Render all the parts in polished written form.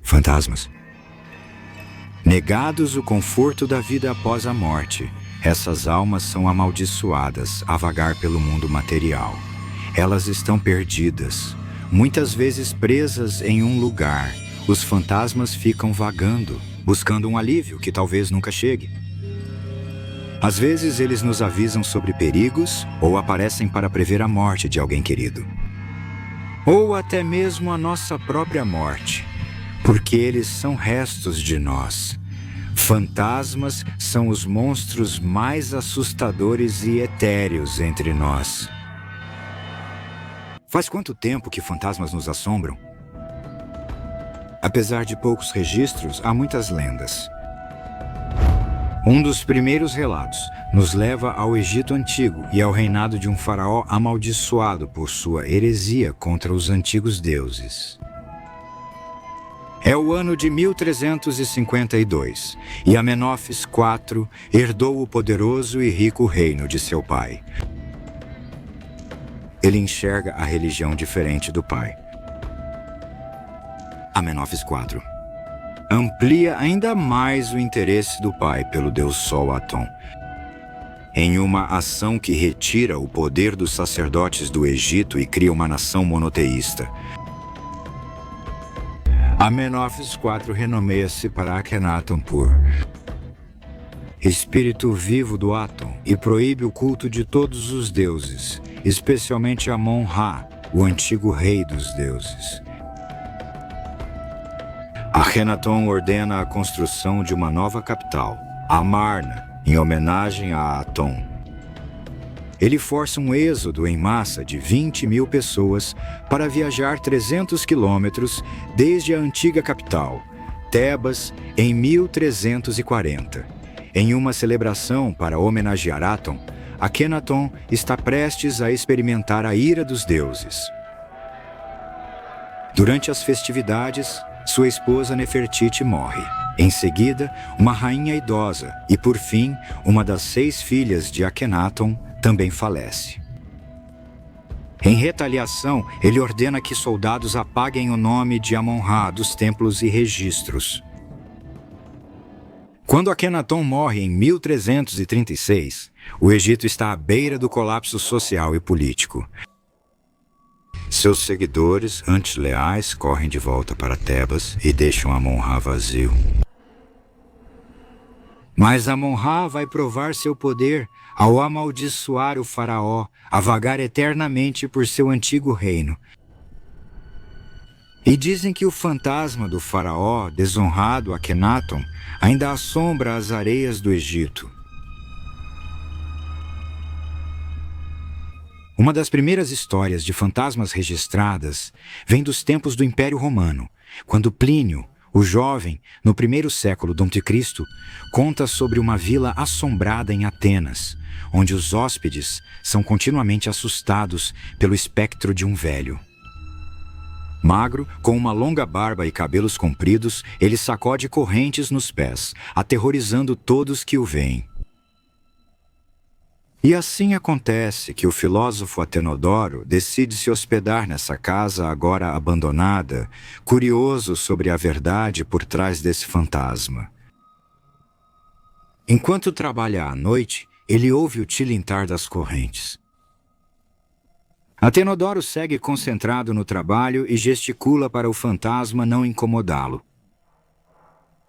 Fantasmas. Negados o conforto da vida após a morte, essas almas são amaldiçoadas a vagar pelo mundo material. Elas estão perdidas, muitas vezes presas em um lugar. Os fantasmas ficam vagando, buscando um alívio que talvez nunca chegue. Às vezes eles nos avisam sobre perigos ou aparecem para prever a morte de alguém querido. Ou até mesmo a nossa própria morte, porque eles são restos de nós. Fantasmas são os monstros mais assustadores e etéreos entre nós. Faz quanto tempo que fantasmas nos assombram? Apesar de poucos registros, há muitas lendas. Um dos primeiros relatos nos leva ao Egito Antigo e ao reinado de um faraó amaldiçoado por sua heresia contra os antigos deuses. É o ano de 1352, e Amenófis IV herdou o poderoso e rico reino de seu pai. Ele enxerga a religião diferente do pai. Amenófis IV amplia ainda mais o interesse do pai pelo deus Sol Atom, em uma ação que retira o poder dos sacerdotes do Egito e cria uma nação monoteísta. Amenófis IV renomeia-se para Akhenaton por espírito vivo do Atom e proíbe o culto de todos os deuses, especialmente Amon-Ra, o antigo rei dos deuses. Akhenaton ordena a construção de uma nova capital, Amarna, em homenagem a Atom. Ele força um êxodo em massa de 20.000 pessoas para viajar 300 quilômetros desde a antiga capital, Tebas, em 1340. Em uma celebração para homenagear Atom, Akhenaton está prestes a experimentar a ira dos deuses. Durante as festividades, sua esposa Nefertiti morre. Em seguida, uma rainha idosa e, por fim, uma das 6 filhas de Akhenaton também falece. Em retaliação, ele ordena que soldados apaguem o nome de Amon-Ra dos templos e registros. Quando Akhenaton morre em 1336, o Egito está à beira do colapso social e político. Seus seguidores, antes leais, correm de volta para Tebas e deixam Amon-Ra vazio. Mas Amon-Ra vai provar seu poder ao amaldiçoar o faraó a vagar eternamente por seu antigo reino. E dizem que o fantasma do faraó, desonrado Akhenaton, ainda assombra as areias do Egito. Uma das primeiras histórias de fantasmas registradas vem dos tempos do Império Romano, quando Plínio, o jovem, no 1º século d.C., conta sobre uma vila assombrada em Atenas, onde os hóspedes são continuamente assustados pelo espectro de um velho. Magro, com uma longa barba e cabelos compridos, ele sacode correntes nos pés, aterrorizando todos que o veem. E assim acontece que o filósofo Atenodoro decide se hospedar nessa casa agora abandonada, curioso sobre a verdade por trás desse fantasma. Enquanto trabalha à noite, ele ouve o tilintar das correntes. Atenodoro segue concentrado no trabalho e gesticula para o fantasma não incomodá-lo.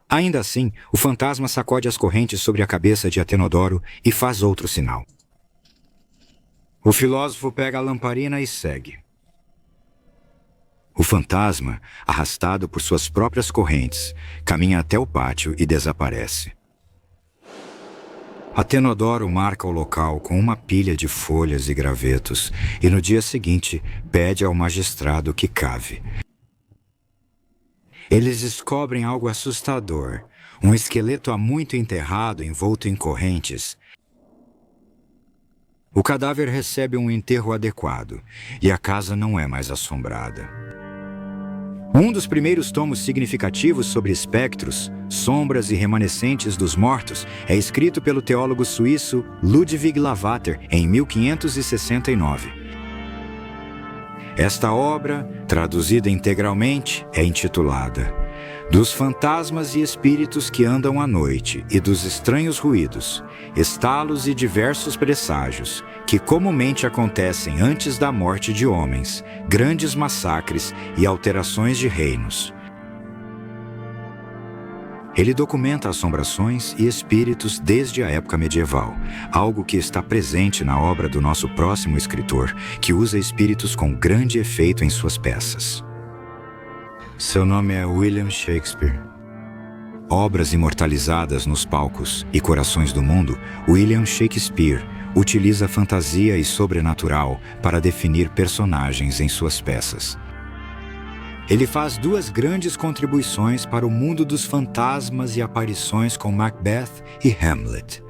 Ainda assim, o fantasma sacode as correntes sobre a cabeça de Atenodoro e faz outro sinal. O filósofo pega a lamparina e segue. O fantasma, arrastado por suas próprias correntes, caminha até o pátio e desaparece. Atenodoro marca o local com uma pilha de folhas e gravetos e no dia seguinte pede ao magistrado que cave. Eles descobrem algo assustador, um esqueleto há muito enterrado envolto em correntes. O cadáver recebe um enterro adequado e a casa não é mais assombrada. Um dos primeiros tomos significativos sobre espectros, sombras e remanescentes dos mortos é escrito pelo teólogo suíço Ludwig Lavater em 1569. Esta obra, traduzida integralmente, é intitulada dos fantasmas e espíritos que andam à noite e dos estranhos ruídos, estalos e diversos presságios que comumente acontecem antes da morte de homens, grandes massacres e alterações de reinos. Ele documenta assombrações e espíritos desde a época medieval, algo que está presente na obra do nosso próximo escritor, que usa espíritos com grande efeito em suas peças. Seu nome é William Shakespeare. Obras imortalizadas nos palcos e corações do mundo, William Shakespeare utiliza fantasia e sobrenatural para definir personagens em suas peças. Ele faz duas grandes contribuições para o mundo dos fantasmas e aparições com Macbeth e Hamlet.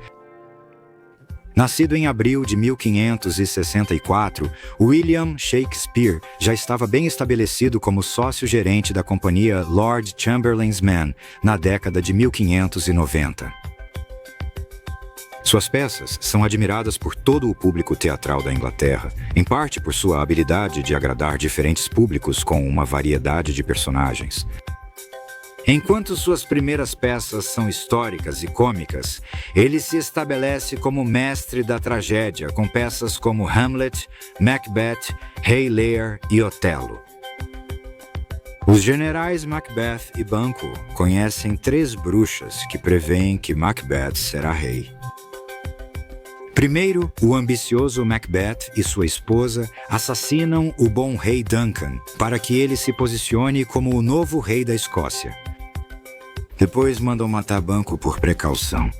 Nascido em abril de 1564, William Shakespeare já estava bem estabelecido como sócio-gerente da companhia Lord Chamberlain's Men na década de 1590. Suas peças são admiradas por todo o público teatral da Inglaterra, em parte por sua habilidade de agradar diferentes públicos com uma variedade de personagens. Enquanto suas primeiras peças são históricas e cômicas, ele se estabelece como mestre da tragédia com peças como Hamlet, Macbeth, Rei Lear e Otelo. Os generais Macbeth e Banquo conhecem 3 bruxas que preveem que Macbeth será rei. Primeiro, o ambicioso Macbeth e sua esposa assassinam o bom rei Duncan para que ele se posicione como o novo rei da Escócia. Depois mandam matar Banquo por precaução.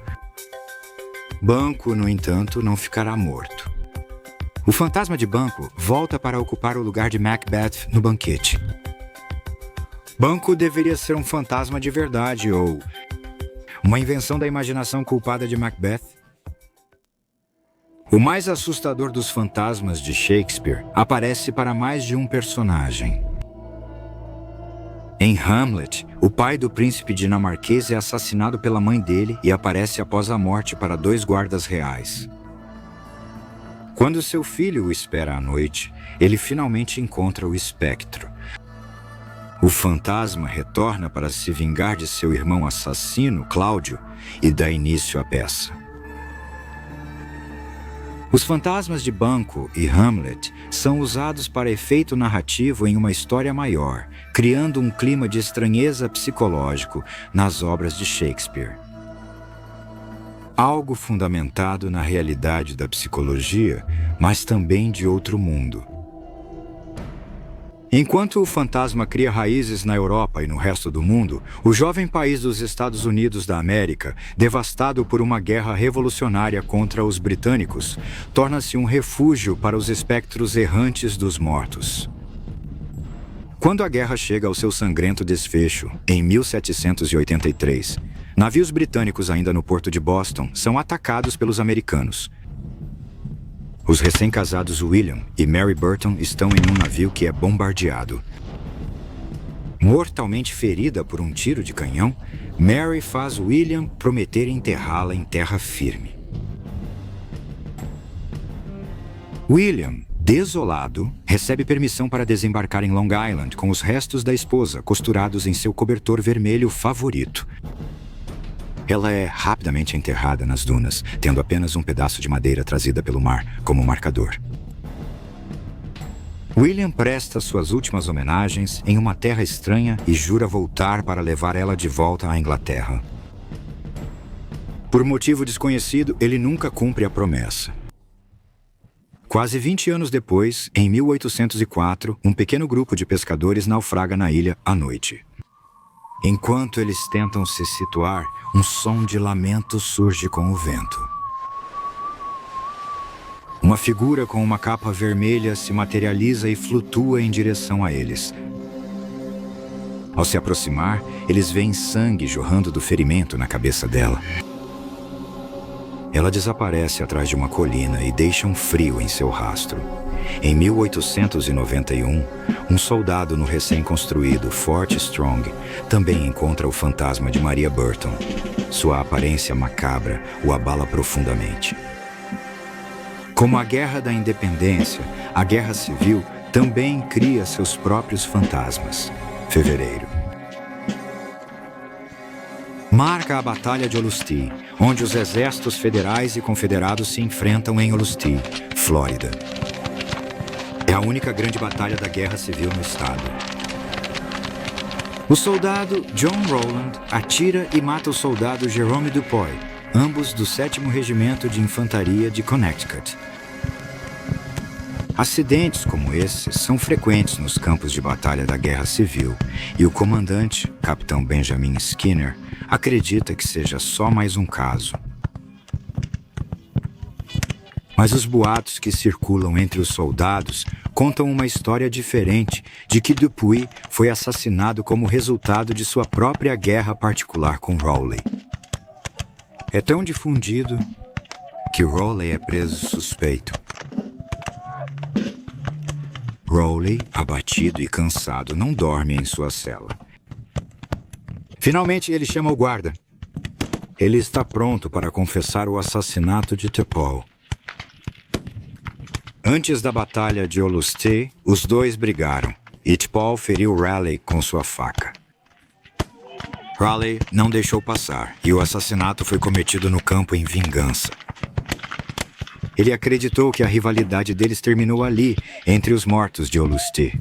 Banquo, no entanto, não ficará morto. O fantasma de Banquo volta para ocupar o lugar de Macbeth no banquete. Banquo deveria ser um fantasma de verdade ou uma invenção da imaginação culpada de Macbeth? O mais assustador dos fantasmas de Shakespeare aparece para mais de um personagem. Em Hamlet, o pai do príncipe dinamarquês é assassinado pela mãe dele e aparece após a morte para 2 guardas reais. Quando seu filho o espera à noite, ele finalmente encontra o espectro. O fantasma retorna para se vingar de seu irmão assassino, Cláudio, e dá início à peça. Os fantasmas de Banquo e Hamlet são usados para efeito narrativo em uma história maior, criando um clima de estranheza psicológico nas obras de Shakespeare. Algo fundamentado na realidade da psicologia, mas também de outro mundo. Enquanto o fantasma cria raízes na Europa e no resto do mundo, o jovem país dos Estados Unidos da América, devastado por uma guerra revolucionária contra os britânicos, torna-se um refúgio para os espectros errantes dos mortos. Quando a guerra chega ao seu sangrento desfecho, em 1783, navios britânicos ainda no porto de Boston são atacados pelos americanos. Os recém-casados William e Mary Burton estão em um navio que é bombardeado. Mortalmente ferida por um tiro de canhão, Mary faz William prometer enterrá-la em terra firme. William, desolado, recebe permissão para desembarcar em Long Island com os restos da esposa costurados em seu cobertor vermelho favorito. Ela é rapidamente enterrada nas dunas, tendo apenas um pedaço de madeira trazida pelo mar como marcador. William presta suas últimas homenagens em uma terra estranha e jura voltar para levar ela de volta à Inglaterra. Por motivo desconhecido, ele nunca cumpre a promessa. Quase 20 anos depois, em 1804, um pequeno grupo de pescadores naufraga na ilha à noite. Enquanto eles tentam se situar, um som de lamento surge com o vento. Uma figura com uma capa vermelha se materializa e flutua em direção a eles. Ao se aproximar, eles veem sangue jorrando do ferimento na cabeça dela. Ela desaparece atrás de uma colina e deixa um frio em seu rastro. Em 1891, um soldado no recém-construído Fort Strong também encontra o fantasma de Maria Burton. Sua aparência macabra o abala profundamente. Como a Guerra da Independência, a Guerra Civil também cria seus próprios fantasmas. Fevereiro. marca a Batalha de Olustee, onde os exércitos federais e confederados se enfrentam em Olustee, Flórida. É a única grande batalha da Guerra Civil no estado. O soldado John Rowland atira e mata o soldado Jerome Dupuy, ambos do 7º Regimento de Infantaria de Connecticut. Acidentes como esses são frequentes nos campos de batalha da Guerra Civil, e o comandante, Capitão Benjamin Skinner, acredita que seja só mais um caso. Mas os boatos que circulam entre os soldados contam uma história diferente de que Dupuy foi assassinado como resultado de sua própria guerra particular com Rowley. É tão difundido que Rowley é preso suspeito. Rowley, abatido e cansado, não dorme em sua cela. Finalmente ele chama o guarda. Ele está pronto para confessar o assassinato de Tupou. Antes da batalha de Olustee, os dois brigaram e Tupou feriu Raleigh com sua faca. Raleigh não deixou passar e o assassinato foi cometido no campo em vingança. Ele acreditou que a rivalidade deles terminou ali, entre os mortos de Olustee.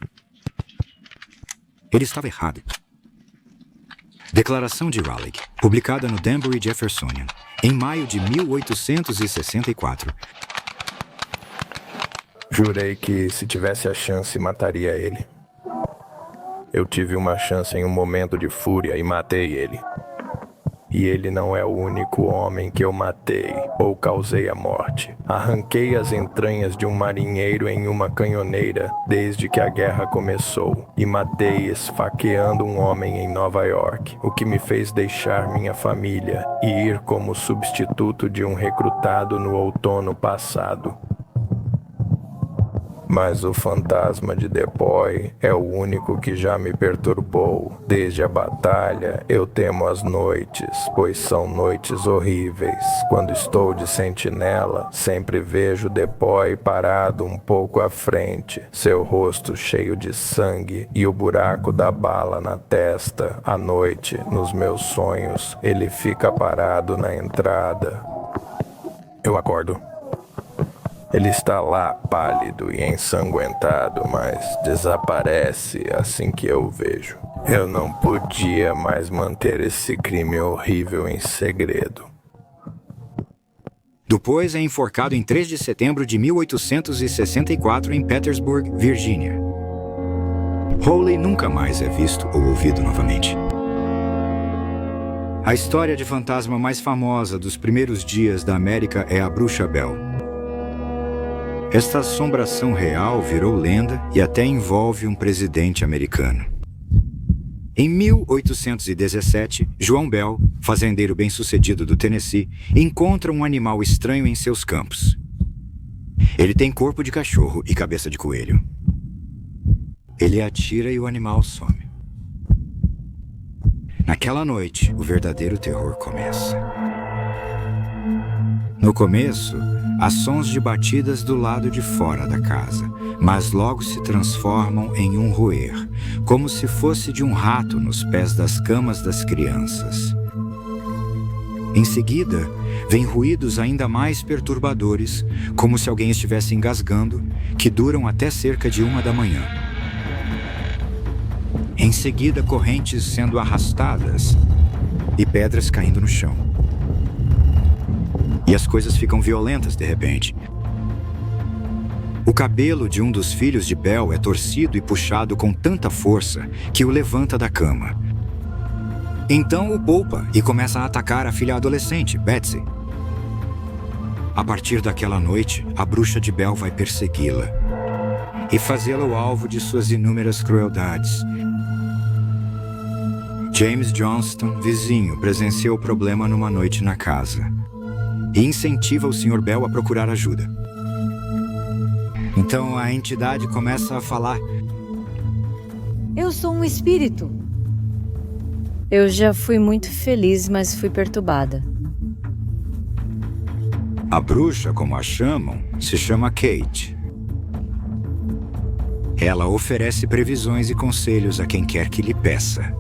Ele estava errado. Declaração de Raleigh, publicada no Danbury Jeffersonian, em maio de 1864. Jurei que, se tivesse a chance, mataria ele. Eu tive uma chance em um momento de fúria e matei ele. E ele não é o único homem que eu matei ou causei a morte. Arranquei as entranhas de um marinheiro em uma canhoneira desde que a guerra começou e matei esfaqueando um homem em Nova York, o que me fez deixar minha família e ir como substituto de um recrutado no outono passado. Mas o fantasma de Dupuy é o único que já me perturbou. Desde a batalha, eu temo as noites, pois são noites horríveis. Quando estou de sentinela, sempre vejo Dupuy parado um pouco à frente, seu rosto cheio de sangue e o buraco da bala na testa. À noite, nos meus sonhos, ele fica parado na entrada. Eu acordo. Ele está lá, pálido e ensanguentado, mas desaparece assim que eu o vejo. Eu não podia mais manter esse crime horrível em segredo. Dupuy é enforcado em 3 de setembro de 1864 em Petersburg, Virgínia. Rowley nunca mais é visto ou ouvido novamente. A história de fantasma mais famosa dos primeiros dias da América é a Bruxa Bell. Esta assombração real virou lenda e até envolve um presidente americano. Em 1817, João Bell, fazendeiro bem-sucedido do Tennessee, encontra um animal estranho em seus campos. Ele tem corpo de cachorro e cabeça de coelho. Ele atira e o animal some. Naquela noite, o verdadeiro terror começa. No começo, há sons de batidas do lado de fora da casa, mas logo se transformam em um roer, como se fosse de um rato nos pés das camas das crianças. Em seguida, vêm ruídos ainda mais perturbadores, como se alguém estivesse engasgando, que duram até cerca de 1 da manhã. Em seguida, correntes sendo arrastadas e pedras caindo no chão. E as coisas ficam violentas de repente. O cabelo de um dos filhos de Bell é torcido e puxado com tanta força que o levanta da cama. Então o poupa e começa a atacar a filha adolescente, Betsy. A partir daquela noite, a bruxa de Bell vai persegui-la e fazê-la o alvo de suas inúmeras crueldades. James Johnston, vizinho, presencia o problema numa noite na casa e incentiva o Sr. Bell a procurar ajuda. Então a entidade começa a falar: Eu sou um espírito. Eu já fui muito feliz, mas fui perturbada. A bruxa, como a chamam, se chama Kate. Ela oferece previsões e conselhos a quem quer que lhe peça.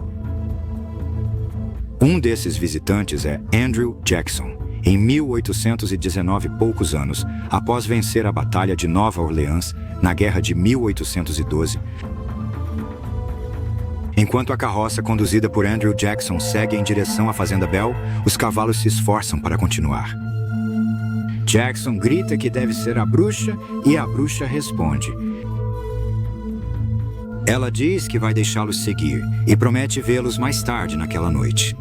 Um desses visitantes é Andrew Jackson. Em 1819 e poucos anos, após vencer a Batalha de Nova Orleans, na Guerra de 1812, enquanto a carroça conduzida por Andrew Jackson segue em direção à Fazenda Bell, os cavalos se esforçam para continuar. Jackson grita que deve ser a bruxa e a bruxa responde. Ela diz que vai deixá-los seguir e promete vê-los mais tarde naquela noite.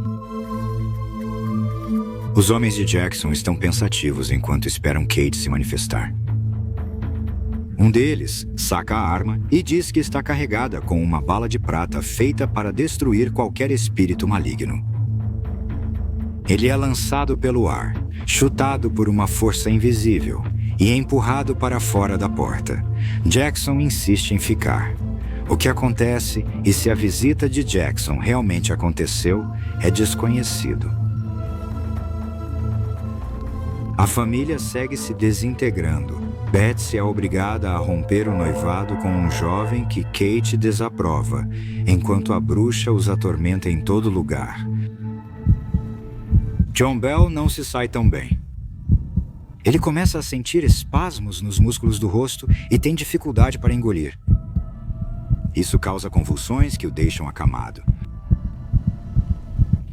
Os homens de Jackson estão pensativos enquanto esperam Kate se manifestar. Um deles saca a arma e diz que está carregada com uma bala de prata feita para destruir qualquer espírito maligno. Ele é lançado pelo ar, chutado por uma força invisível e empurrado para fora da porta. Jackson insiste em ficar. O que acontece e se a visita de Jackson realmente aconteceu é desconhecido. A família segue se desintegrando. Betsy é obrigada a romper o noivado com um jovem que Kate desaprova, enquanto a bruxa os atormenta em todo lugar. John Bell não se sai tão bem. Ele começa a sentir espasmos nos músculos do rosto e tem dificuldade para engolir. Isso causa convulsões que o deixam acamado.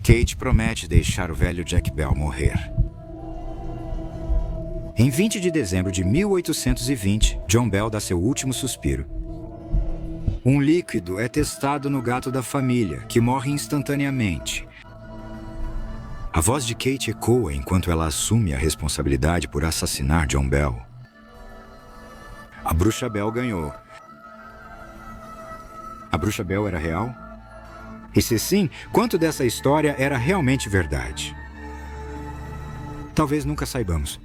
Kate promete deixar o velho Jack Bell morrer. Em 20 de dezembro de 1820, John Bell dá seu último suspiro. Um líquido é testado no gato da família, que morre instantaneamente. A voz de Kate ecoa enquanto ela assume a responsabilidade por assassinar John Bell. A bruxa Bell ganhou. A bruxa Bell era real? E se sim, quanto dessa história era realmente verdade? Talvez nunca saibamos.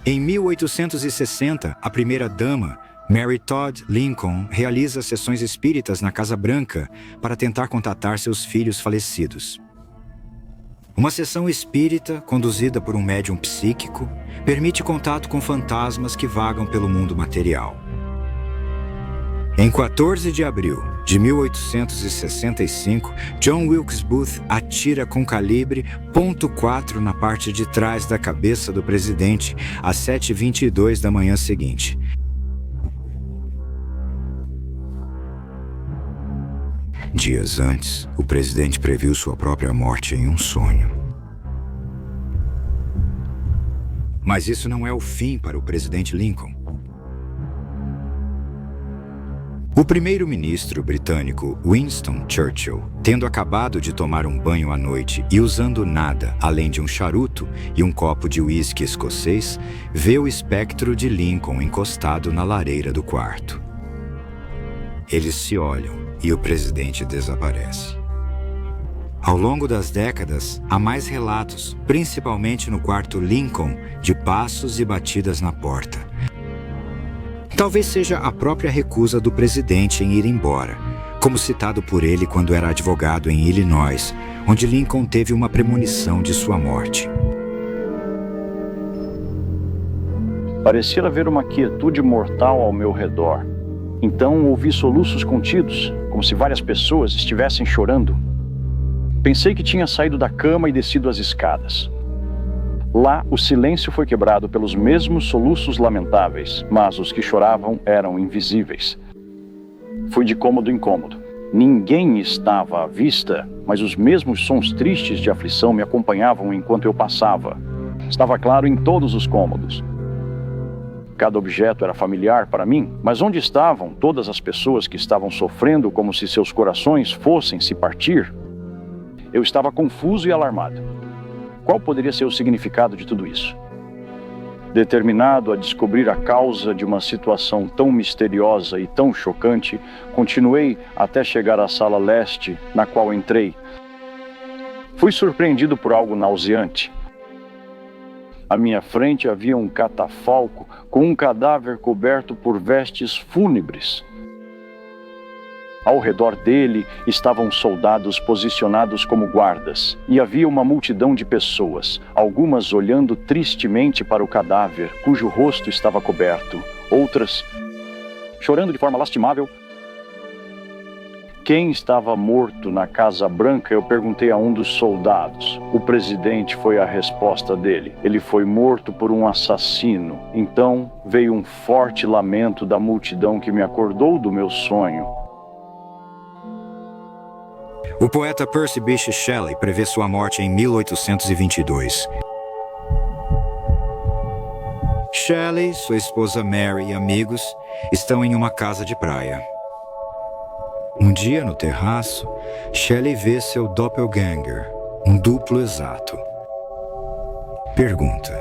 Em 1860, a primeira-dama, Mary Todd Lincoln, realiza sessões espíritas na Casa Branca para tentar contatar seus filhos falecidos. Uma sessão espírita, conduzida por um médium psíquico, permite contato com fantasmas que vagam pelo mundo material. Em 14 de abril de 1865, John Wilkes Booth atira com calibre .4 na parte de trás da cabeça do presidente às 7h22 da manhã seguinte. Dias antes, o presidente previu sua própria morte em um sonho. Mas isso não é o fim para o presidente Lincoln. O primeiro-ministro britânico Winston Churchill, tendo acabado de tomar um banho à noite e usando nada além de um charuto e um copo de uísque escocês, vê o espectro de Lincoln encostado na lareira do quarto. Eles se olham e o presidente desaparece. Ao longo das décadas, há mais relatos, principalmente no quarto Lincoln, de passos e batidas na porta. Talvez seja a própria recusa do presidente em ir embora, como citado por ele quando era advogado em Illinois, onde Lincoln teve uma premonição de sua morte. Parecia haver uma quietude mortal ao meu redor. Então ouvi soluços contidos, como se várias pessoas estivessem chorando. Pensei que tinha saído da cama e descido as escadas. Lá, o silêncio foi quebrado pelos mesmos soluços lamentáveis, mas os que choravam eram invisíveis. Fui de cômodo em cômodo. Ninguém estava à vista, mas os mesmos sons tristes de aflição me acompanhavam enquanto eu passava. Estava claro em todos os cômodos. Cada objeto era familiar para mim, mas onde estavam todas as pessoas que estavam sofrendo como se seus corações fossem se partir? Eu estava confuso e alarmado. Qual poderia ser o significado de tudo isso? Determinado a descobrir a causa de uma situação tão misteriosa e tão chocante, continuei até chegar à sala leste, na qual entrei. Fui surpreendido por algo nauseante. À minha frente havia um catafalco com um cadáver coberto por vestes fúnebres. Ao redor dele estavam soldados posicionados como guardas, e havia uma multidão de pessoas, algumas olhando tristemente para o cadáver, cujo rosto estava coberto, outras chorando de forma lastimável. quem estava morto na Casa Branca, eu perguntei a um dos soldados. O presidente foi a resposta dele. Ele foi morto por um assassino. Então veio um forte lamento da multidão que me acordou do meu sonho. O poeta Percy Bysshe Shelley prevê sua morte em 1822. Shelley, sua esposa Mary e amigos estão em uma casa de praia. Um dia, no terraço, Shelley vê seu doppelganger, um duplo exato. Pergunta: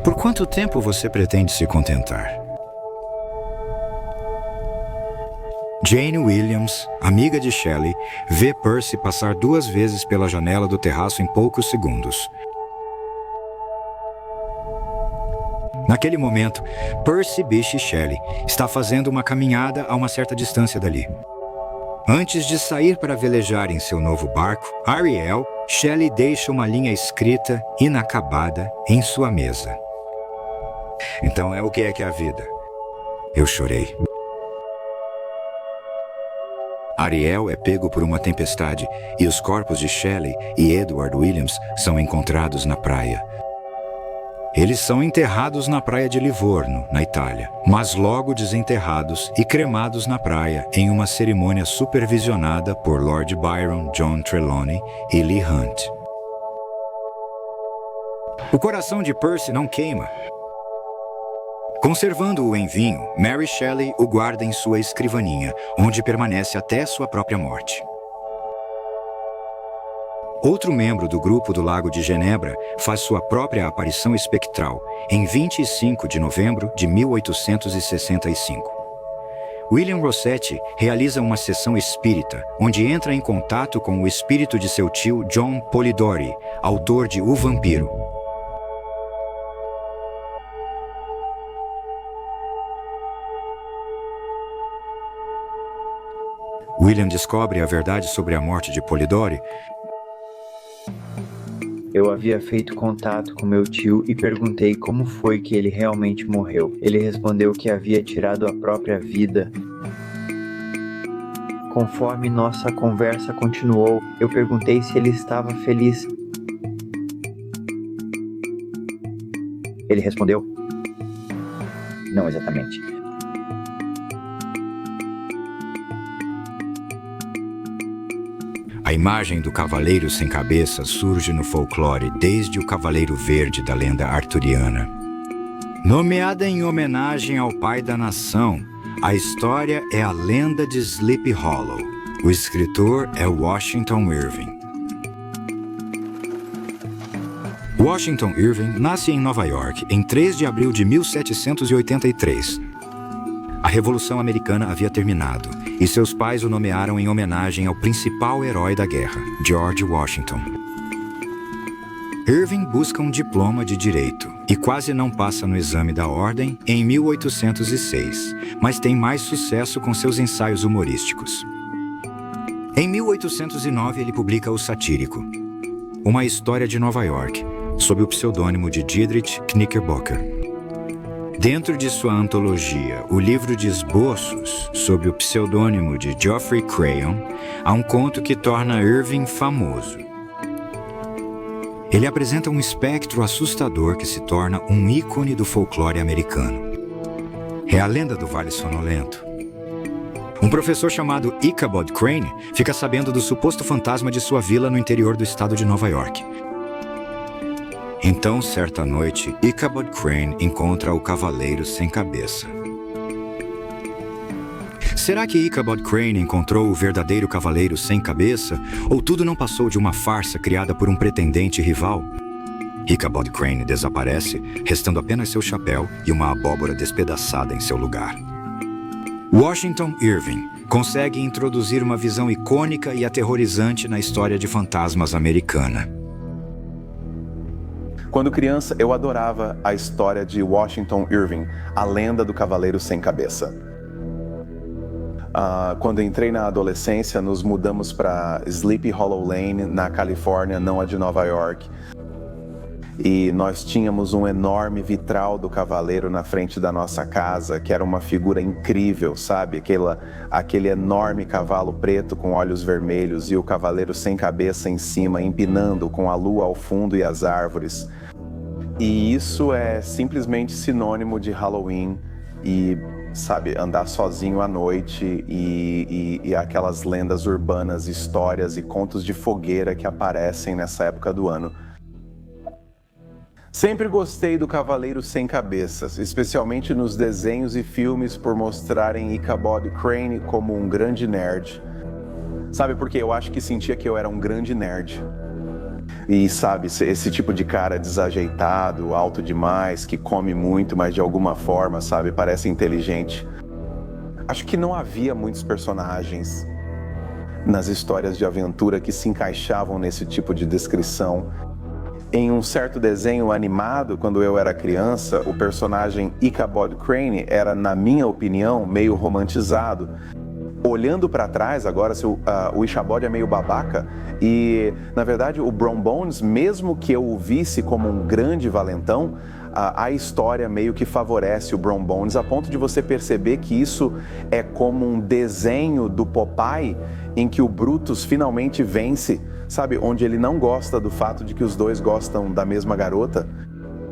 por quanto tempo você pretende se contentar? Jane Williams, amiga de Shelley, vê Percy passar 2 vezes pela janela do terraço em poucos segundos. Naquele momento, Percy Bysshe Shelley está fazendo uma caminhada a uma certa distância dali. Antes de sair para velejar em seu novo barco, Ariel, Shelley deixa uma linha escrita, inacabada, em sua mesa. Então o que é a vida? Eu chorei. Ariel é pego por uma tempestade e os corpos de Shelley e Edward Williams são encontrados na praia. Eles são enterrados na praia de Livorno, na Itália, mas logo desenterrados e cremados na praia em uma cerimônia supervisionada por Lord Byron, John Trelawney e Leigh Hunt. O coração de Percy não queima. Conservando-o em vinho, Mary Shelley o guarda em sua escrivaninha, onde permanece até sua própria morte. Outro membro do grupo do Lago de Genebra faz sua própria aparição espectral em 25 de novembro de 1865. William Rossetti realiza uma sessão espírita, onde entra em contato com o espírito de seu tio John Polidori, autor de O Vampiro. William descobre a verdade sobre a morte de Polidori. Eu havia feito contato com meu tio e perguntei como foi que ele realmente morreu. Ele respondeu que havia tirado a própria vida. Conforme nossa conversa continuou, eu perguntei se ele estava feliz. Ele respondeu: não exatamente. A imagem do cavaleiro sem cabeça surge no folclore desde o Cavaleiro Verde da lenda arturiana. Nomeada em homenagem ao pai da nação, a história é a lenda de Sleepy Hollow. O escritor é Washington Irving. Washington Irving nasce em Nova York em 3 de abril de 1783. A Revolução Americana havia terminado e seus pais o nomearam em homenagem ao principal herói da guerra, George Washington. Irving busca um diploma de direito e quase não passa no exame da ordem em 1806, mas tem mais sucesso com seus ensaios humorísticos. Em 1809, ele publica O Satírico, uma história de Nova York, sob o pseudônimo de Dietrich Knickerbocker. Dentro de sua antologia, o livro de esboços, sob o pseudônimo de Geoffrey Crayon, há um conto que torna Irving famoso. Ele apresenta um espectro assustador que se torna um ícone do folclore americano. É a lenda do Vale Sonolento. Um professor chamado Ichabod Crane fica sabendo do suposto fantasma de sua vila no interior do estado de Nova York. Então, certa noite, Ichabod Crane encontra o Cavaleiro Sem Cabeça. Será que Ichabod Crane encontrou o verdadeiro Cavaleiro Sem Cabeça? Ou tudo não passou de uma farsa criada por um pretendente rival? Ichabod Crane desaparece, restando apenas seu chapéu e uma abóbora despedaçada em seu lugar. Washington Irving consegue introduzir uma visão icônica e aterrorizante na história de fantasmas americana. Quando criança, eu adorava a história de Washington Irving, a lenda do Cavaleiro Sem Cabeça. Quando entrei na adolescência, nos mudamos para Sleepy Hollow Lane, na Califórnia, não a de Nova York. E nós tínhamos um enorme vitral do cavaleiro na frente da nossa casa, que era uma figura incrível, sabe? Aquele enorme cavalo preto com olhos vermelhos e o cavaleiro sem cabeça em cima, empinando com a lua ao fundo e as árvores. E isso é simplesmente sinônimo de Halloween e, sabe, andar sozinho à noite e aquelas lendas urbanas, histórias e contos de fogueira que aparecem nessa época do ano. Sempre gostei do Cavaleiro Sem Cabeças, especialmente nos desenhos e filmes por mostrarem Ichabod Crane como um grande nerd. Sabe, porque eu acho que sentia que eu era um grande nerd. E sabe, esse tipo de cara desajeitado, alto demais, que come muito, mas de alguma forma, sabe, parece inteligente. Acho que não havia muitos personagens nas histórias de aventura que se encaixavam nesse tipo de descrição. Em um certo desenho animado, quando eu era criança, o personagem Ichabod Crane era, na minha opinião, meio romantizado. Olhando para trás, agora o Ichabod é meio babaca e, na verdade, o Brom Bones, mesmo que eu o visse como um grande valentão, a história meio que favorece o Brom Bones a ponto de você perceber que isso é como um desenho do Popeye em que o Brutus finalmente vence, sabe, onde ele não gosta do fato de que os dois gostam da mesma garota.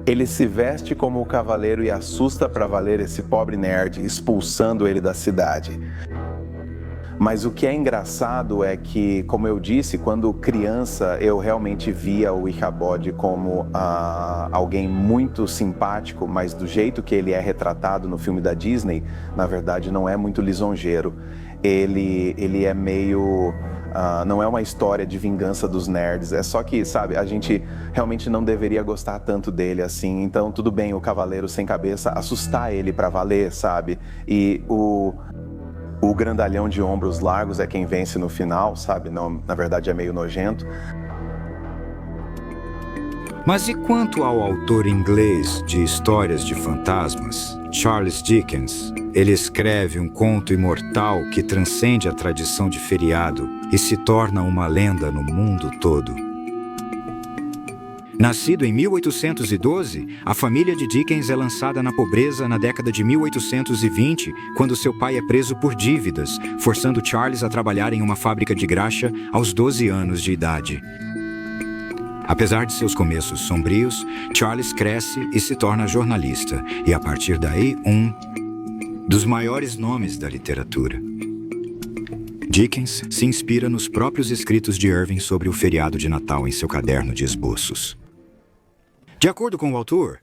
Ele se veste como o cavaleiro e assusta pra valer esse pobre nerd, expulsando ele da cidade. Mas o que é engraçado é que, como eu disse, quando criança eu realmente via o Ichabod como alguém muito simpático, mas do jeito que ele é retratado no filme da Disney, na verdade não é muito lisonjeiro. Ele é meio... não é uma história de vingança dos nerds, é só que, sabe, a gente realmente não deveria gostar tanto dele assim, então tudo bem o Cavaleiro Sem Cabeça assustar ele pra valer, sabe? E o grandalhão de ombros largos é quem vence no final, sabe? Não, na verdade é meio nojento. Mas e quanto ao autor inglês de histórias de fantasmas, Charles Dickens? Ele escreve um conto imortal que transcende a tradição de feriado e se torna uma lenda no mundo todo. Nascido em 1812, a família de Dickens é lançada na pobreza na década de 1820, quando seu pai é preso por dívidas, forçando Charles a trabalhar em uma fábrica de graxa aos 12 anos de idade. Apesar de seus começos sombrios, Charles cresce e se torna jornalista, e a partir daí um dos maiores nomes da literatura. Dickens se inspira nos próprios escritos de Irving sobre o feriado de Natal em seu caderno de esboços. De acordo com o autor,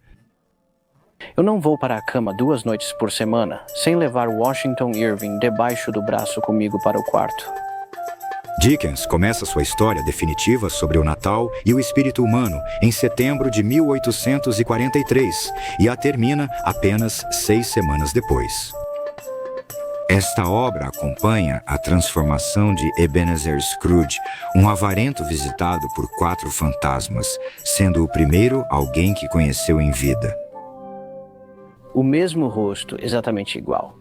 eu não vou para a cama 2 noites por semana sem levar Washington Irving debaixo do braço comigo para o quarto. Dickens começa sua história definitiva sobre o Natal e o espírito humano em setembro de 1843 e a termina apenas 6 semanas depois. Esta obra acompanha a transformação de Ebenezer Scrooge, um avarento visitado por 4 fantasmas, sendo o primeiro alguém que conheceu em vida. O mesmo rosto, exatamente igual.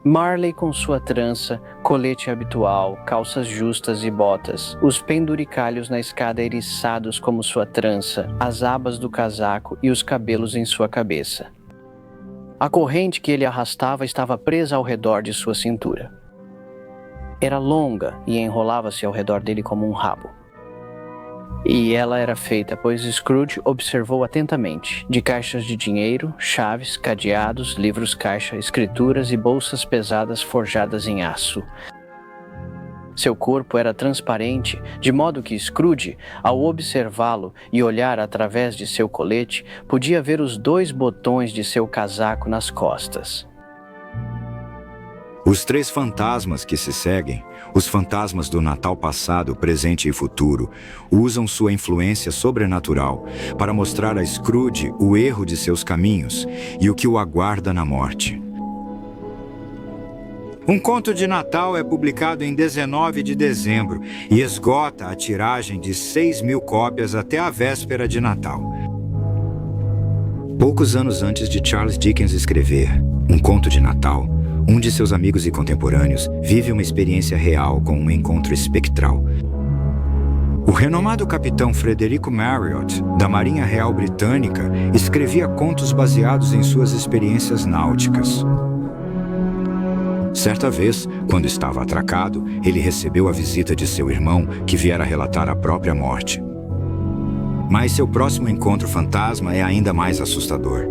Marley com sua trança, colete habitual, calças justas e botas, os penduricalhos na escada eriçados como sua trança, as abas do casaco e os cabelos em sua cabeça. A corrente que ele arrastava estava presa ao redor de sua cintura. Era longa e enrolava-se ao redor dele como um rabo. E ela era feita, pois Scrooge observou atentamente, de caixas de dinheiro, chaves, cadeados, livros-caixa, escrituras e bolsas pesadas forjadas em aço. Seu corpo era transparente, de modo que Scrooge, ao observá-lo e olhar através de seu colete, podia ver os 2 botões de seu casaco nas costas. Os 3 fantasmas que se seguem, os fantasmas do Natal passado, presente e futuro, usam sua influência sobrenatural para mostrar a Scrooge o erro de seus caminhos e o que o aguarda na morte. Um conto de Natal é publicado em 19 de dezembro e esgota a tiragem de 6.000 cópias até a véspera de Natal. Poucos anos antes de Charles Dickens escrever Um Conto de Natal, um de seus amigos e contemporâneos vive uma experiência real com um encontro espectral. O renomado capitão Frederico Marriott, da Marinha Real Britânica, escrevia contos baseados em suas experiências náuticas. Certa vez, quando estava atracado, ele recebeu a visita de seu irmão, que viera relatar a própria morte. Mas seu próximo encontro fantasma é ainda mais assustador.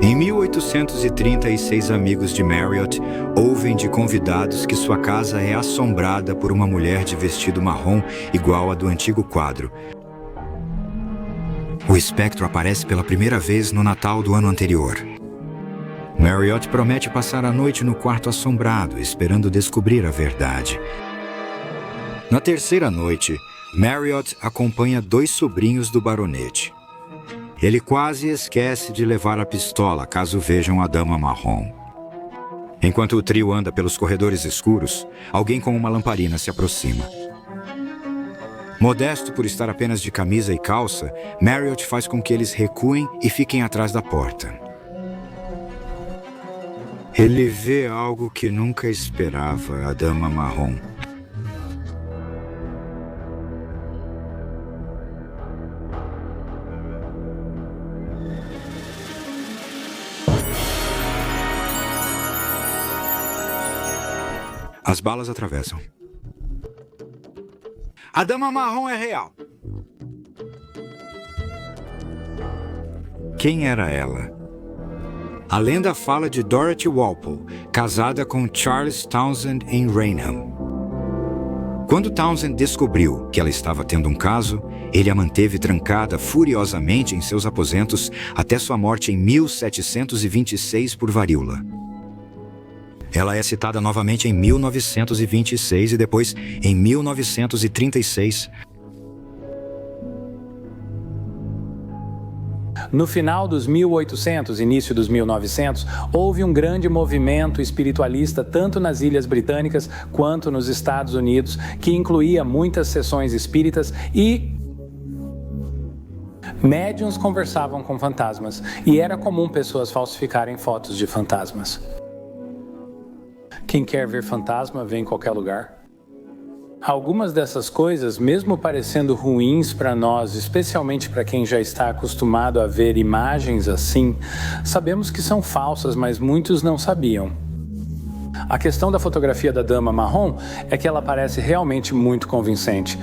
Em 1836, amigos de Marriott ouvem de convidados que sua casa é assombrada por uma mulher de vestido marrom igual a do antigo quadro. O espectro aparece pela primeira vez no Natal do ano anterior. Marriott promete passar a noite no quarto assombrado, esperando descobrir a verdade. Na terceira noite, Marriott acompanha 2 sobrinhos do baronete. Ele quase esquece de levar a pistola caso vejam a dama marrom. Enquanto o trio anda pelos corredores escuros, alguém com uma lamparina se aproxima. Modesto por estar apenas de camisa e calça, Marriott faz com que eles recuem e fiquem atrás da porta. Ele vê algo que nunca esperava, a dama marrom. As balas atravessam. A dama marrom é real. Quem era ela? A lenda fala de Dorothy Walpole, casada com Charles Townsend em Raynham. Quando Townsend descobriu que ela estava tendo um caso, ele a manteve trancada furiosamente em seus aposentos até sua morte em 1726 por varíola. Ela é citada novamente em 1926 e depois em 1936. No final dos 1800, início dos 1900, houve um grande movimento espiritualista tanto nas Ilhas Britânicas quanto nos Estados Unidos, que incluía muitas sessões espíritas e médiuns conversavam com fantasmas. E era comum pessoas falsificarem fotos de fantasmas. Quem quer ver fantasma, vê em qualquer lugar. Algumas dessas coisas, mesmo parecendo ruins para nós, especialmente para quem já está acostumado a ver imagens assim, sabemos que são falsas, mas muitos não sabiam. A questão da fotografia da dama marrom é que ela parece realmente muito convincente.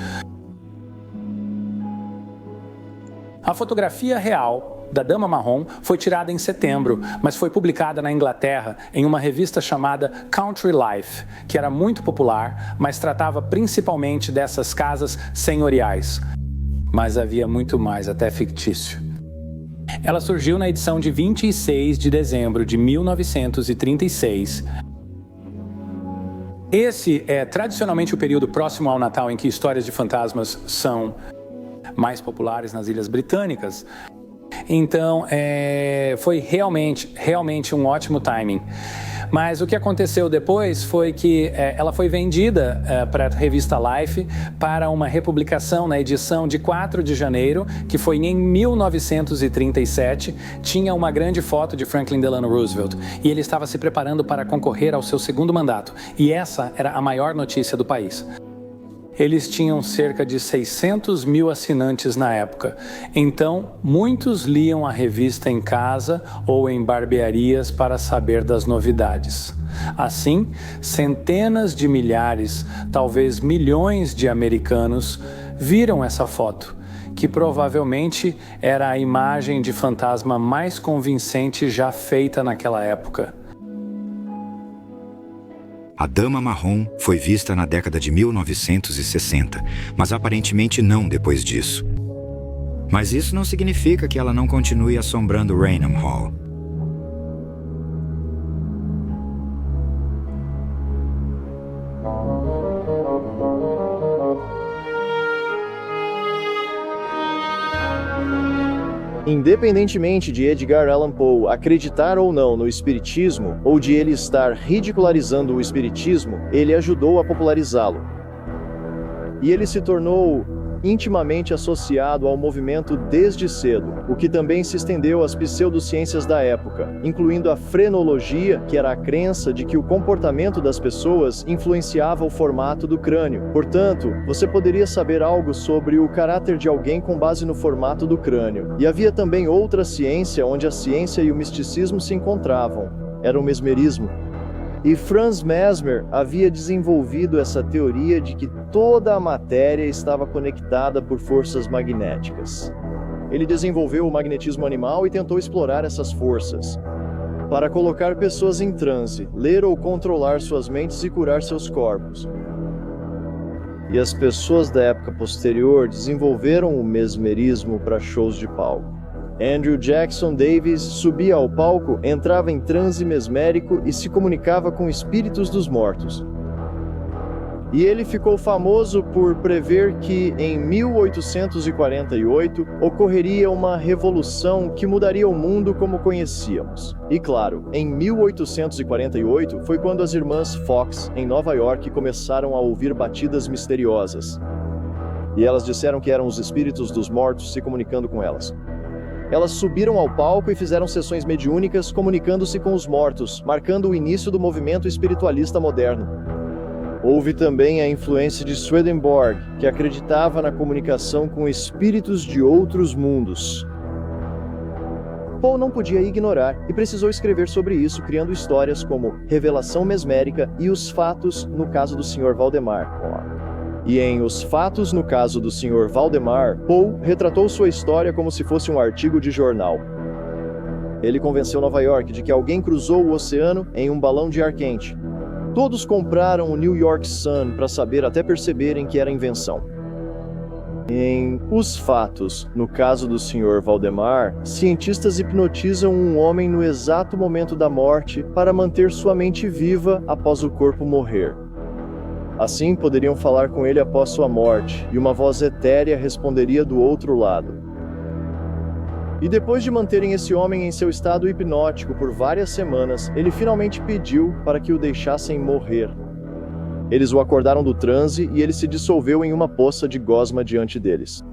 A fotografia real da dama marrom foi tirada em setembro, mas foi publicada na Inglaterra em uma revista chamada Country Life, que era muito popular, mas tratava principalmente dessas casas senhoriais. Mas havia muito mais, até fictício. Ela surgiu na edição de 26 de dezembro de 1936. Esse é tradicionalmente o período próximo ao Natal em que histórias de fantasmas são mais populares nas Ilhas Britânicas. Então, foi realmente um ótimo timing. Mas o que aconteceu depois foi que ela foi vendida para a revista Life para uma republicação na edição de 4 de janeiro, que foi em 1937. Tinha uma grande foto de Franklin Delano Roosevelt e ele estava se preparando para concorrer ao seu segundo mandato. E essa era a maior notícia do país. Eles tinham cerca de 600 mil assinantes na época, então muitos liam a revista em casa ou em barbearias para saber das novidades. Assim, centenas de milhares, talvez milhões de americanos viram essa foto, que provavelmente era a imagem de fantasma mais convincente já feita naquela época. A dama marrom foi vista na década de 1960, mas aparentemente não depois disso. Mas isso não significa que ela não continue assombrando Raynham Hall. Independentemente de Edgar Allan Poe acreditar ou não no espiritismo, ou de ele estar ridicularizando o espiritismo, ele ajudou a popularizá-lo. E ele se tornou intimamente associado ao movimento desde cedo, o que também se estendeu às pseudociências da época, incluindo a frenologia, que era a crença de que o comportamento das pessoas influenciava o formato do crânio. Portanto, você poderia saber algo sobre o caráter de alguém com base no formato do crânio. E havia também outra ciência onde a ciência e o misticismo se encontravam. Era o mesmerismo. E Franz Mesmer havia desenvolvido essa teoria de que toda a matéria estava conectada por forças magnéticas. Ele desenvolveu o magnetismo animal e tentou explorar essas forças para colocar pessoas em transe, ler ou controlar suas mentes e curar seus corpos. E as pessoas da época posterior desenvolveram o mesmerismo para shows de palco. Andrew Jackson Davis subia ao palco, entrava em transe mesmérico e se comunicava com espíritos dos mortos. E ele ficou famoso por prever que, em 1848, ocorreria uma revolução que mudaria o mundo como conhecíamos. E claro, em 1848 foi quando as irmãs Fox, em Nova York, começaram a ouvir batidas misteriosas. E elas disseram que eram os espíritos dos mortos se comunicando com elas. Elas subiram ao palco e fizeram sessões mediúnicas comunicando-se com os mortos, marcando o início do movimento espiritualista moderno. Houve também a influência de Swedenborg, que acreditava na comunicação com espíritos de outros mundos. Poe não podia ignorar e precisou escrever sobre isso, criando histórias como Revelação Mesmérica e Os Fatos, no caso do Sr. Valdemar. E em Os Fatos, no caso do Sr. Valdemar, Poe retratou sua história como se fosse um artigo de jornal. Ele convenceu Nova York de que alguém cruzou o oceano em um balão de ar quente. Todos compraram o New York Sun para saber até perceberem que era invenção. Em Os Fatos, no caso do Sr. Valdemar, cientistas hipnotizam um homem no exato momento da morte para manter sua mente viva após o corpo morrer. Assim, poderiam falar com ele após sua morte, e uma voz etérea responderia do outro lado. E depois de manterem esse homem em seu estado hipnótico por várias semanas, ele finalmente pediu para que o deixassem morrer. Eles o acordaram do transe e ele se dissolveu em uma poça de gosma diante deles.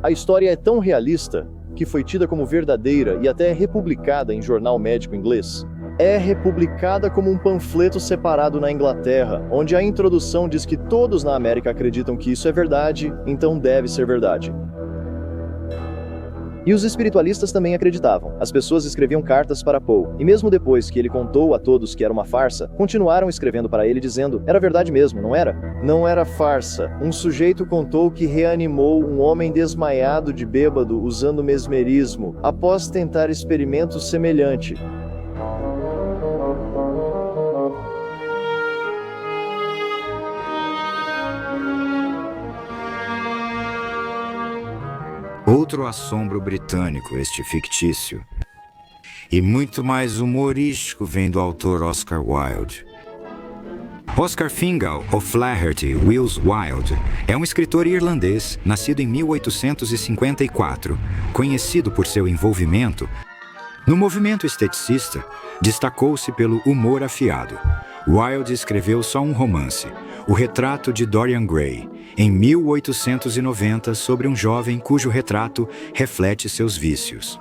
A história é tão realista que foi tida como verdadeira e até republicada em jornal médico inglês. É republicada como um panfleto separado na Inglaterra, onde a introdução diz que todos na América acreditam que isso é verdade, então deve ser verdade. E os espiritualistas também acreditavam. As pessoas escreviam cartas para Poe, e mesmo depois que ele contou a todos que era uma farsa, continuaram escrevendo para ele dizendo: era verdade mesmo, não era? Não era farsa. Um sujeito contou que reanimou um homem desmaiado de bêbado usando mesmerismo, após tentar experimento semelhante. Outro assombro britânico, este fictício. E muito mais humorístico vem do autor Oscar Wilde. Oscar Fingal O'Flaherty Wills Wilde é um escritor irlandês, nascido em 1854, conhecido por seu envolvimento no movimento esteticista. Destacou-se pelo humor afiado. Wilde escreveu só um romance, O Retrato de Dorian Gray, em 1890, sobre um jovem cujo retrato reflete seus vícios.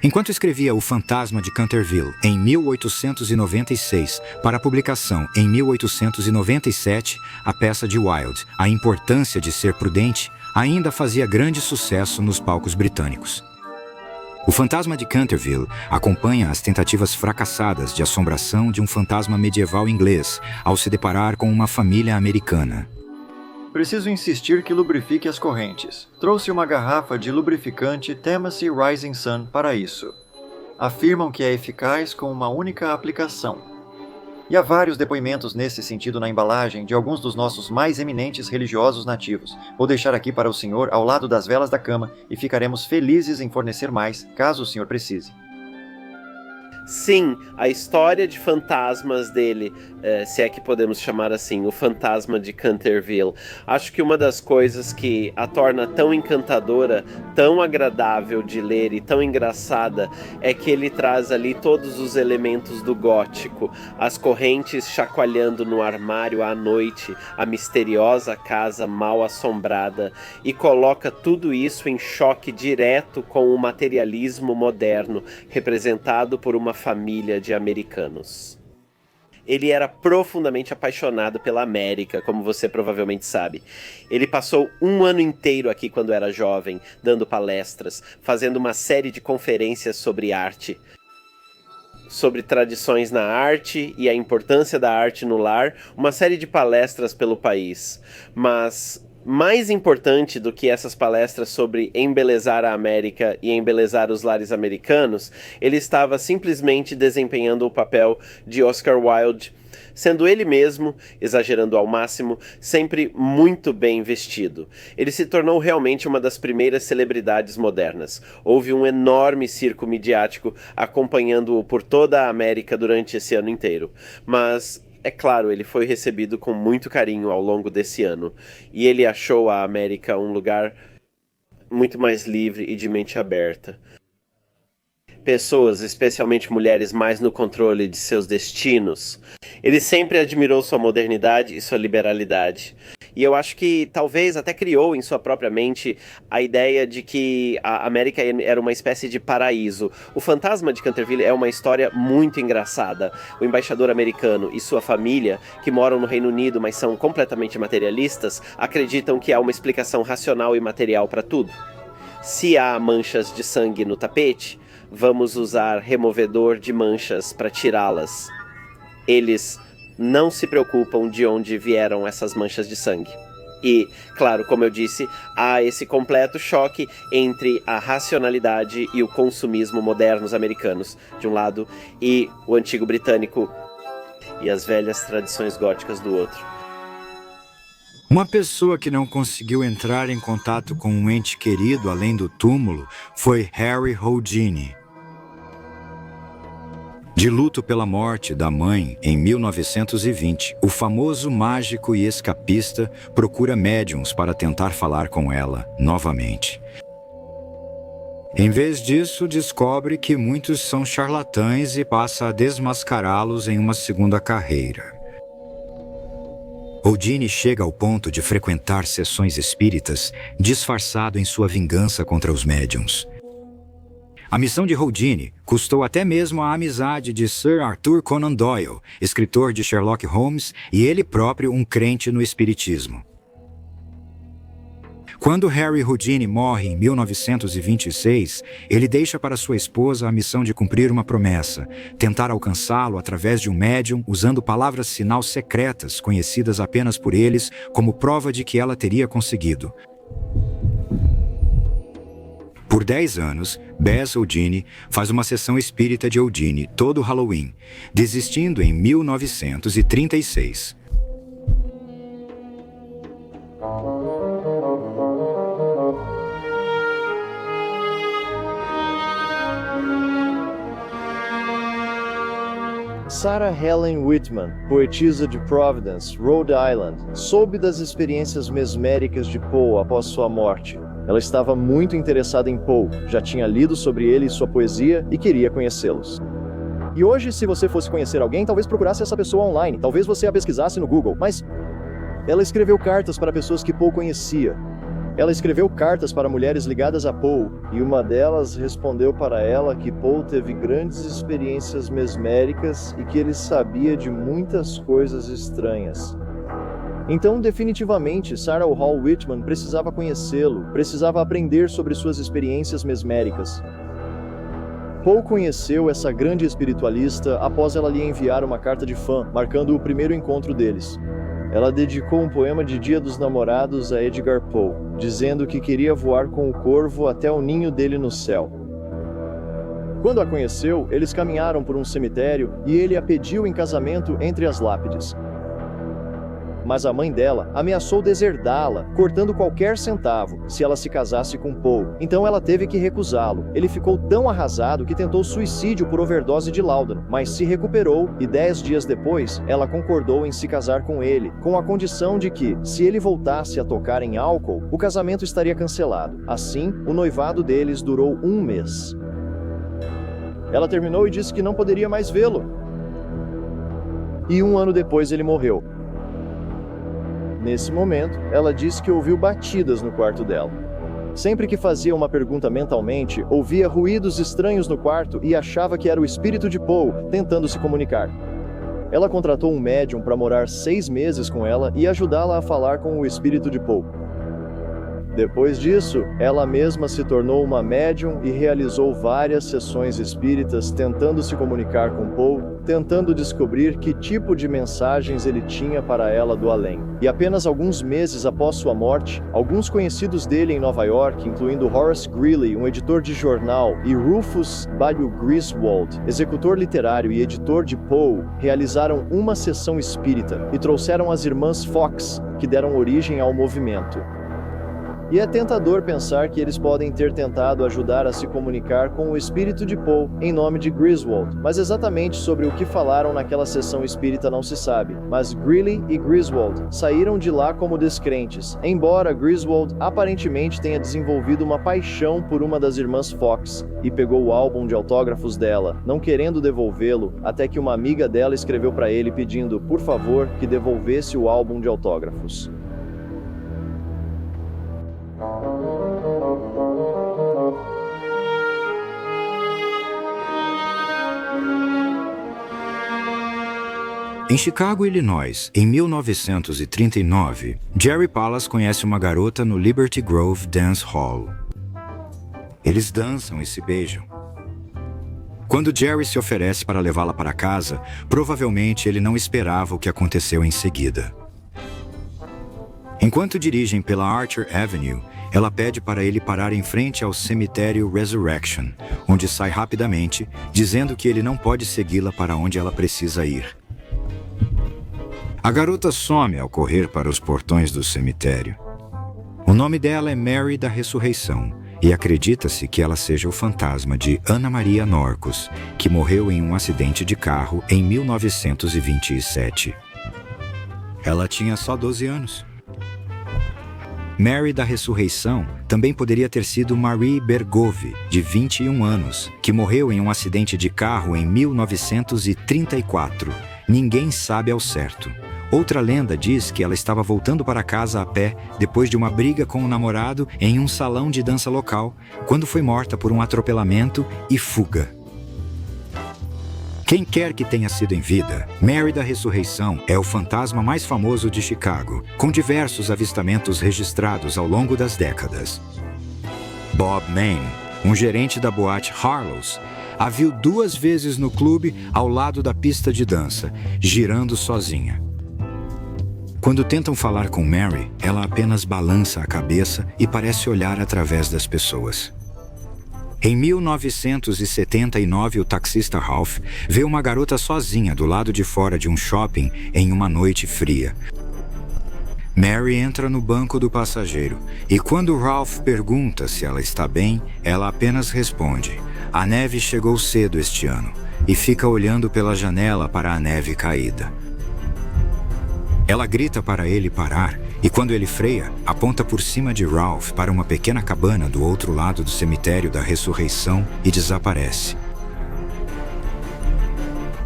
Enquanto escrevia O Fantasma de Canterville, em 1896, para publicação em 1897, a peça de Wilde, A Importância de Ser Prudente, ainda fazia grande sucesso nos palcos britânicos. O Fantasma de Canterville acompanha as tentativas fracassadas de assombração de um fantasma medieval inglês ao se deparar com uma família americana. Preciso insistir que lubrifique as correntes. Trouxe uma garrafa de lubrificante Tennessee Rising Sun para isso. Afirmam que é eficaz com uma única aplicação. E há vários depoimentos nesse sentido na embalagem de alguns dos nossos mais eminentes religiosos nativos. Vou deixar aqui para o senhor ao lado das velas da cama e ficaremos felizes em fornecer mais, caso o senhor precise. sim, a história de fantasmas dele, se é que podemos chamar assim, o fantasma de Canterville. Acho que uma das coisas que a torna tão encantadora, tão agradável de ler e tão engraçada é que ele traz ali todos os elementos do gótico, as correntes chacoalhando no armário à noite, a misteriosa casa mal assombrada, e coloca tudo isso em choque direto com o materialismo moderno, representado por uma família de americanos. Ele era profundamente apaixonado pela América, como você provavelmente sabe. Ele passou um ano inteiro aqui quando era jovem, dando palestras, fazendo uma série de conferências sobre arte, sobre tradições na arte e a importância da arte no lar, uma série de palestras pelo país. Mas mais importante do que essas palestras sobre embelezar a América e embelezar os lares americanos, ele estava simplesmente desempenhando o papel de Oscar Wilde, sendo ele mesmo, exagerando ao máximo, sempre muito bem vestido. Ele se tornou realmente uma das primeiras celebridades modernas. Houve um enorme circo midiático acompanhando-o por toda a América durante esse ano inteiro. Mas é claro, ele foi recebido com muito carinho ao longo desse ano, e ele achou a América um lugar muito mais livre e de mente aberta. Pessoas, especialmente mulheres, mais no controle de seus destinos. Ele sempre admirou sua modernidade e sua liberalidade. E eu acho que talvez até criou em sua própria mente a ideia de que a América era uma espécie de paraíso. O Fantasma de Canterville é uma história muito engraçada. O embaixador americano e sua família, que moram no Reino Unido, mas são completamente materialistas, acreditam que há uma explicação racional e material para tudo. Se há manchas de sangue no tapete, vamos usar removedor de manchas para tirá-las. Eles não se preocupam de onde vieram essas manchas de sangue. E, claro, como eu disse, há esse completo choque entre a racionalidade e o consumismo modernos americanos, de um lado, e o antigo britânico e as velhas tradições góticas do outro. Uma pessoa que não conseguiu entrar em contato com um ente querido além do túmulo foi Harry Houdini. De luto pela morte da mãe em 1920, o famoso mágico e escapista procura médiums para tentar falar com ela novamente. Em vez disso, descobre que muitos são charlatães e passa a desmascará-los em uma segunda carreira. Houdini chega ao ponto de frequentar sessões espíritas disfarçado em sua vingança contra os médiums. A missão de Houdini custou até mesmo a amizade de Sir Arthur Conan Doyle, escritor de Sherlock Holmes, e ele próprio um crente no espiritismo. Quando Harry Houdini morre em 1926, ele deixa para sua esposa a missão de cumprir uma promessa, tentar alcançá-lo através de um médium usando palavras-sinal secretas conhecidas apenas por eles como prova de que ela teria conseguido. Por 10 anos, Bess Houdini faz uma sessão espírita de Houdini todo Halloween, desistindo em 1936. Sarah Helen Whitman, poetisa de Providence, Rhode Island, soube das experiências mesméricas de Poe após sua morte. Ela estava muito interessada em Poe, já tinha lido sobre ele e sua poesia e queria conhecê-los. E hoje, se você fosse conhecer alguém, talvez procurasse essa pessoa online, talvez você a pesquisasse no Google, mas ela escreveu cartas para pessoas que Poe conhecia. Ela escreveu cartas para mulheres ligadas a Poe, e uma delas respondeu para ela que Poe teve grandes experiências mesméricas e que ele sabia de muitas coisas estranhas. Então, definitivamente, Sarah Hall Whitman precisava conhecê-lo, precisava aprender sobre suas experiências mesméricas. Poe conheceu essa grande espiritualista após ela lhe enviar uma carta de fã, marcando o primeiro encontro deles. Ela dedicou um poema de Dia dos Namorados a Edgar Poe, dizendo que queria voar com o corvo até o ninho dele no céu. Quando a conheceu, eles caminharam por um cemitério e ele a pediu em casamento entre as lápides. mas a mãe dela ameaçou deserdá-la, cortando qualquer centavo, se ela se casasse com Paul. Então ela teve que recusá-lo. Ele ficou tão arrasado que tentou suicídio por overdose de Laudanum, mas se recuperou e 10 dias depois, ela concordou em se casar com ele, com a condição de que, se ele voltasse a tocar em álcool, o casamento estaria cancelado. Assim, o noivado deles durou 1 mês. Ela terminou e disse que não poderia mais vê-lo. E 1 ano depois ele morreu. Nesse momento, ela disse que ouviu batidas no quarto dela. Sempre que fazia uma pergunta mentalmente, ouvia ruídos estranhos no quarto e achava que era o espírito de Paul tentando se comunicar. Ela contratou um médium para morar 6 meses com ela e ajudá-la a falar com o espírito de Paul. Depois disso, ela mesma se tornou uma médium e realizou várias sessões espíritas tentando se comunicar com Paul, tentando descobrir que tipo de mensagens ele tinha para ela do além. E apenas alguns meses após sua morte, alguns conhecidos dele em Nova York, incluindo Horace Greeley, um editor de jornal, e Rufus W. Griswold, executor literário e editor de Poe, realizaram uma sessão espírita e trouxeram as irmãs Fox, que deram origem ao movimento. E é tentador pensar que eles podem ter tentado ajudar a se comunicar com o espírito de Poe em nome de Griswold, mas exatamente sobre o que falaram naquela sessão espírita não se sabe. Mas Greeley e Griswold saíram de lá como descrentes, embora Griswold aparentemente tenha desenvolvido uma paixão por uma das irmãs Fox e pegou o álbum de autógrafos dela, não querendo devolvê-lo, até que uma amiga dela escreveu para ele pedindo, por favor, que devolvesse o álbum de autógrafos. Em Chicago, Illinois, em 1939, Jerry Pallas conhece uma garota no Liberty Grove Dance Hall. Eles dançam e se beijam. Quando Jerry se oferece para levá-la para casa, provavelmente ele não esperava o que aconteceu em seguida. Enquanto dirigem pela Archer Avenue, ela pede para ele parar em frente ao cemitério Resurrection, onde sai rapidamente, dizendo que ele não pode segui-la para onde ela precisa ir. A garota some ao correr para os portões do cemitério. O nome dela é Mary da Ressurreição, e acredita-se que ela seja o fantasma de Ana Maria Norcos, que morreu em um acidente de carro em 1927. Ela tinha só 12 anos. Mary da Ressurreição também poderia ter sido Marie Bergove, de 21 anos, que morreu em um acidente de carro em 1934. Ninguém sabe ao certo. Outra lenda diz que ela estava voltando para casa a pé depois de uma briga com o namorado em um salão de dança local, quando foi morta por um atropelamento e fuga. Quem quer que tenha sido em vida, Mary da Ressurreição é o fantasma mais famoso de Chicago, com diversos avistamentos registrados ao longo das décadas. Bob Main, um gerente da boate Harlow's, a viu 2 vezes no clube ao lado da pista de dança, girando sozinha. Quando tentam falar com Mary, ela apenas balança a cabeça e parece olhar através das pessoas. Em 1979, o taxista Ralph vê uma garota sozinha do lado de fora de um shopping em uma noite fria. Mary entra no banco do passageiro e quando Ralph pergunta se ela está bem, ela apenas responde: "A neve chegou cedo este ano", e fica olhando pela janela para a neve caída. Ela grita para ele parar e quando ele freia, aponta por cima de Ralph para uma pequena cabana do outro lado do cemitério da Ressurreição e desaparece.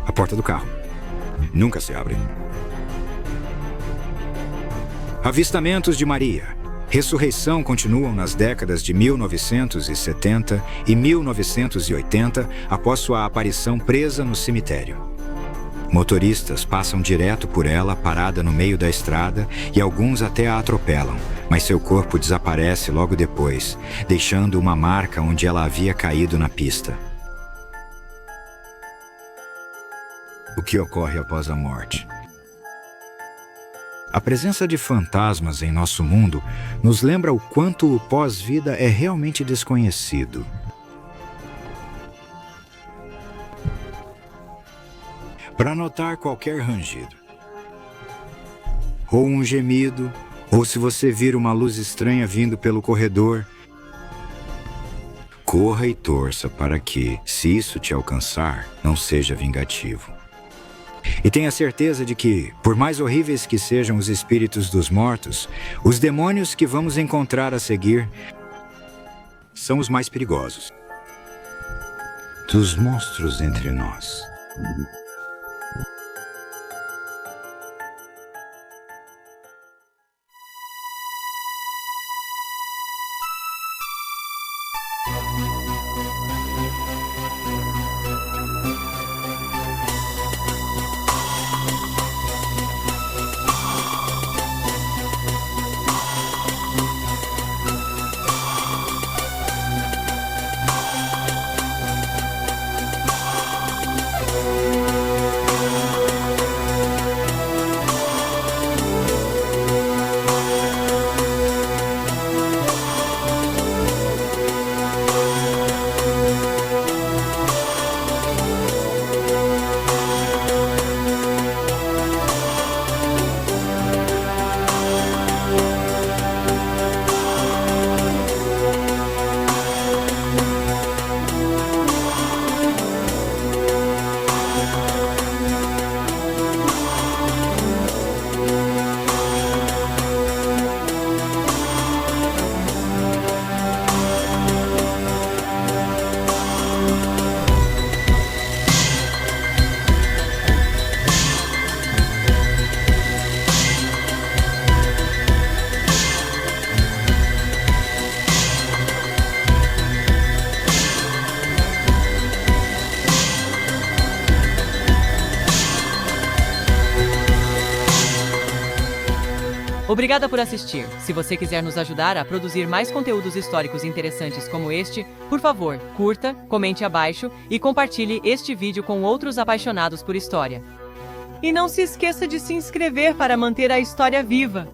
A porta do carro nunca se abre. Avistamentos de Maria. Ressurreição continuam nas décadas de 1970 e 1980 após sua aparição presa no cemitério. Motoristas passam direto por ela parada no meio da estrada e alguns até a atropelam, mas seu corpo desaparece logo depois, deixando uma marca onde ela havia caído na pista. O que ocorre após a morte? A presença de fantasmas em nosso mundo nos lembra o quanto o pós-vida é realmente desconhecido. Para notar qualquer rangido, ou um gemido, ou se você vir uma luz estranha vindo pelo corredor, corra e torça para que, se isso te alcançar, não seja vingativo. E tenha certeza de que, por mais horríveis que sejam os espíritos dos mortos, os demônios que vamos encontrar a seguir são os mais perigosos dos monstros entre nós. Obrigada por assistir. Se você quiser nos ajudar a produzir mais conteúdos históricos interessantes como este, por favor, curta, comente abaixo e compartilhe este vídeo com outros apaixonados por história. E não se esqueça de se inscrever para manter a história viva.